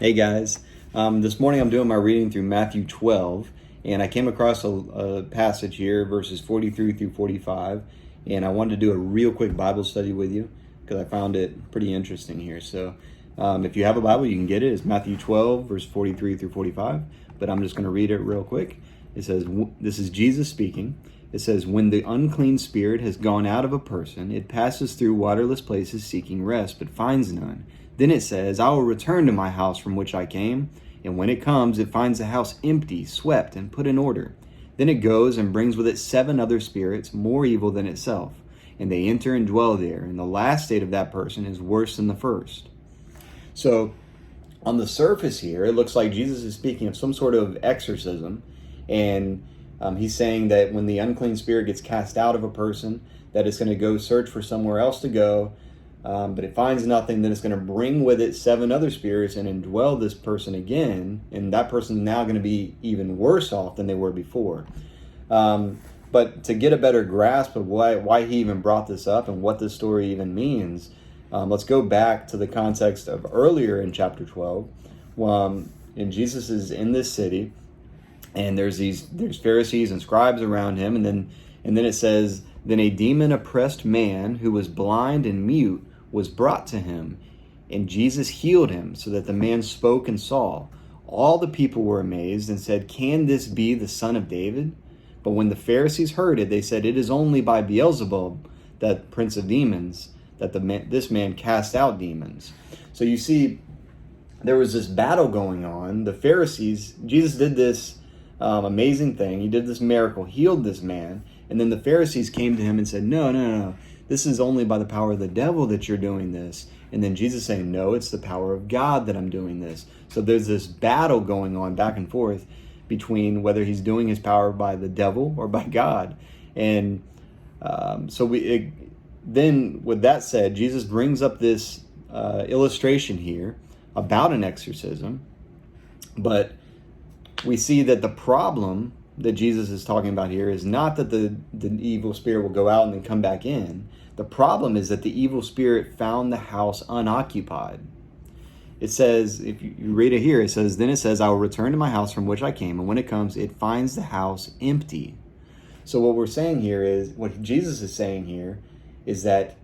Hey guys, this morning I'm doing my reading through Matthew 12, and I came across a passage here, verses 43 through 45, and I wanted to do a real quick Bible study with you because I found it pretty interesting here. So if you have a Bible, you can get it. It's Matthew 12, verse 43 through 45, but I'm just going to read it real quick. It says, this is Jesus speaking. It says, "When the unclean spirit has gone out of a person, it passes through waterless places seeking rest, but finds none. Then it says, I will return to my house from which I came. And when it comes, it finds the house empty, swept, and put in order. Then it goes and brings with it 7 other spirits, more evil than itself. And they enter and dwell there. And the last state of that person is worse than the first." So, on the surface here, it looks like Jesus is speaking of some sort of exorcism. And he's saying that when the unclean spirit gets cast out of a person, that it's going to go search for somewhere else to go. But it finds nothing, then it's going to bring with it 7 other spirits and indwell this person again, and that person is now going to be even worse off than they were before. But to get a better grasp of why he even brought this up and what this story even means, let's go back to the context of earlier in chapter 12. And Jesus is in this city, and there's Pharisees and scribes around him, and then it says, "Then a demon-oppressed man who was blind and mute was brought to him, and Jesus healed him, so that the man spoke and saw. All the people were amazed and said, 'Can this be the son of David?' But when the Pharisees heard it, they said, 'It is only by Beelzebub, that prince of demons, that this man cast out demons.'" So you see, there was this battle going on. The Pharisees, Jesus did this amazing thing. He did this miracle, healed this man. And then the Pharisees came to him and said, no. This is only by the power of the devil that you're doing this. And then Jesus saying, no, it's the power of God that I'm doing this. So there's this battle going on back and forth between whether he's doing his power by the devil or by God. And then with that said, Jesus brings up this illustration here about an exorcism. But we see that the problem that Jesus is talking about here is not that the evil spirit will go out and then come back in. The problem is that the evil spirit found the house unoccupied. It says, if you read it here, it says, "Then it says, I will return to my house from which I came, and when it comes, it finds the house empty." So what Jesus is saying here is that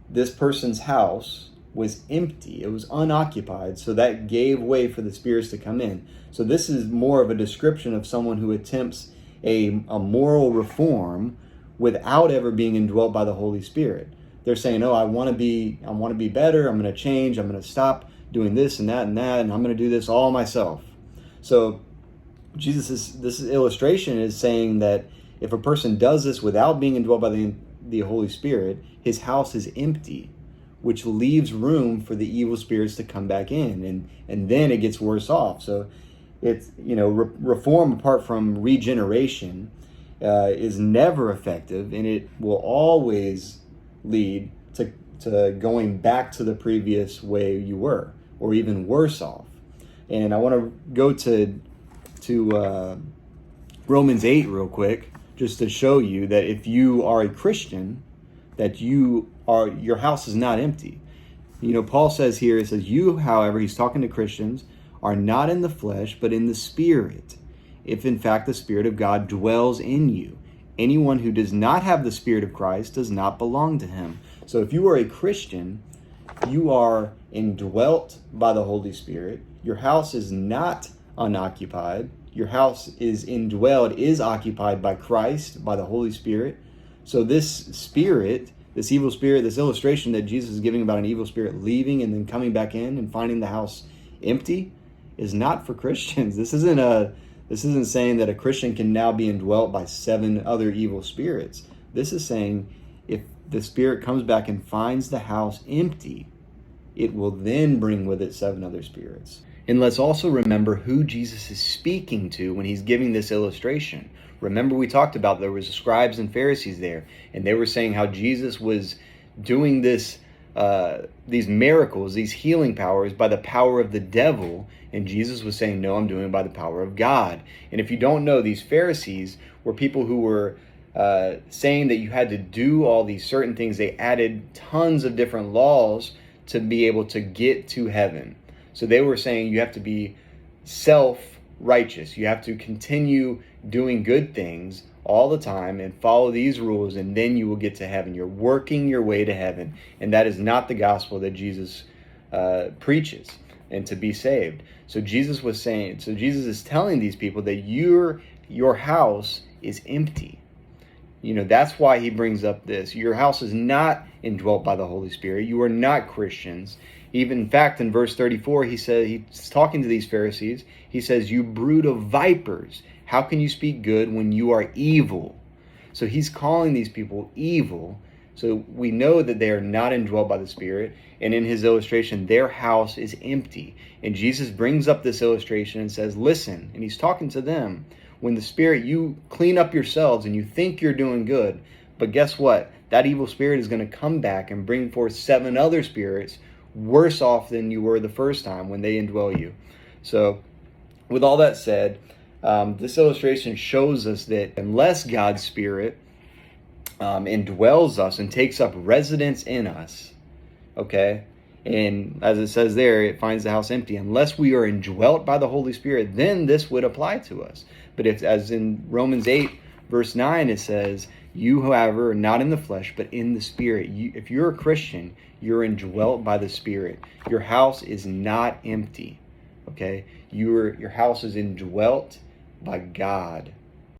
this person's house was empty. It was unoccupied, so that gave way for the spirits to come in. So this is more of a description of someone who attempts a moral reform without ever being indwelt by the Holy Spirit. They're saying, "Oh, I want to be better. I'm going to change. I'm going to stop doing this and that, and I'm going to do this all myself." So this illustration is saying that if a person does this without being indwelt by the Holy Spirit, his house is empty, which leaves room for the evil spirits to come back in, and then it gets worse off. So it's, reform apart from regeneration is never effective, and it will always lead to going back to the previous way you were, or even worse off. And I want to go to Romans 8 real quick, just to show you that if you are a Christian, that your house is not empty. Paul says here, it says, "You, however," he's talking to Christians, "are not in the flesh, but in the Spirit, if in fact the Spirit of God dwells in you. Anyone who does not have the Spirit of Christ does not belong to him." So if you are a Christian, you are indwelt by the Holy Spirit. Your house is not unoccupied. Your house is indwelled, is occupied by Christ, by the Holy Spirit. So this spirit, this evil spirit, this illustration that Jesus is giving about an evil spirit leaving and then coming back in and finding the house empty, is not for Christians. This isn't saying that a Christian can now be indwelt by 7 other evil spirits. This is saying if the spirit comes back and finds the house empty, it will then bring with it 7 other spirits. And let's also remember who Jesus is speaking to when he's giving this illustration. Remember, we talked about there was scribes and Pharisees there, and they were saying how Jesus was doing these miracles, these healing powers, by the power of the devil, and Jesus was saying, "No, I'm doing it by the power of God." And if you don't know, these Pharisees were people who were saying that you had to do all these certain things. They added tons of different laws to be able to get to heaven. So they were saying you have to be self-righteous. You have to continue doing good things all the time and follow these rules, and then you will get to heaven. You're working your way to heaven, and that is not the gospel that Jesus preaches, and to be saved. So Jesus is telling these people that your house is empty. That's why he brings up this. Your house is not indwelt by the Holy Spirit. You are not Christians. Even, in fact, in verse 34, he's talking to these Pharisees. He says, "You brood of vipers, how can you speak good when you are evil?" So he's calling these people evil. So we know that they are not indwelt by the Spirit. And in his illustration, their house is empty. And Jesus brings up this illustration and says, listen, and he's talking to them. When the Spirit, you clean up yourselves and you think you're doing good, but guess what? That evil spirit is going to come back and bring forth 7 other spirits worse off than you were the first time when they indwell you. So with all that said, this illustration shows us that unless God's Spirit indwells us and takes up residence in us, okay, and as it says there, it finds the house empty. Unless we are indwelt by the Holy Spirit, then this would apply to us. But if, as in Romans 8, verse 9, it says, you, however, are not in the flesh, but in the Spirit. If you're a Christian, you're indwelt by the Spirit. Your house is not empty, okay? Your house is indwelt by God.